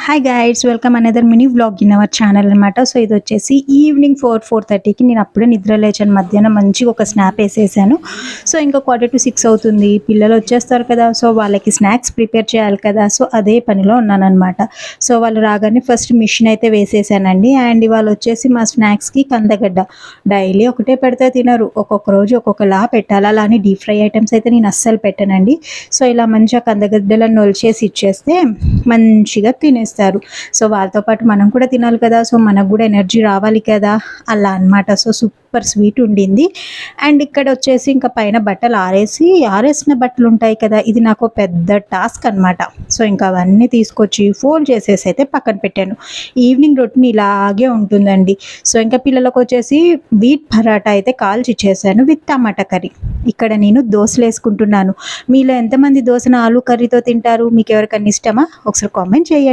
Hi guides, welcome another mini vlog in our channel అనమాట. So ఇది వచ్చేసి evening 4:30కి నేను అప్పుడే నిద్ర లేచాను. మధ్యాహ్నం మంచిగా ఒక స్నాప్ వేసేసాను. సో ఇంకా 5:45 అవుతుంది. పిల్లలు వచ్చేస్తారు కదా, సో వాళ్ళకి స్నాక్స్ ప్రిపేర్ చేయాలి కదా. సో అదే పనిలో ఉన్నానమాట. సో వాళ్ళు రాగానే ఫస్ట్ మిషన్ అయితే వేసేసానండి. అండ్ ఇవాళ వచ్చేసి మా స్నాక్స్కి కందగడ్డ డైలీ ఒకటే పెడితే తినరు, ఒక్కొక్క రోజు ఒక్కొక్కలా పెట్టాలి. అలా అని డీప్ ఫ్రై ఐటమ్స్ అయితే నేను అస్సలు పెట్టానండి. సో ఇలా మంచిగా కందగడ్డలను నొలిచేసి ఇచ్చేస్తే మంచిగా తినేస్తారు. సో వాళ్ళతో పాటు మనం కూడా తినాలి కదా, సో మనకు కూడా ఎనర్జీ రావాలి కదా, అలా అనమాట. సో సూపర్ స్వీట్ ఉండింది. అండ్ ఇక్కడ వచ్చేసి ఇంకా పైన బట్టలు ఆరేసిన బట్టలు ఉంటాయి కదా, ఇది నాకు పెద్ద టాస్క్ అనమాట. సో ఇంకా అవన్నీ తీసుకొచ్చి ఫోల్డ్ చేసేసి అయితే పక్కన పెట్టాను. ఈవినింగ్ రొటీన్ ఇలాగే ఉంటుందండి. సో ఇంకా పిల్లలకు వచ్చేసి వీట్ పరాటా అయితే కాల్చి ఇచ్చేసాను విత్ టమాటా కర్రీ. ఇక్కడ నేను దోశలు వేసుకుంటున్నాను. మీలో ఎంతమంది దోశను ఆలు కర్రీతో తింటారు? మీకు ఎవరికన్నా ఇష్టమా? ఒకసారి కామెంట్ చేయండి.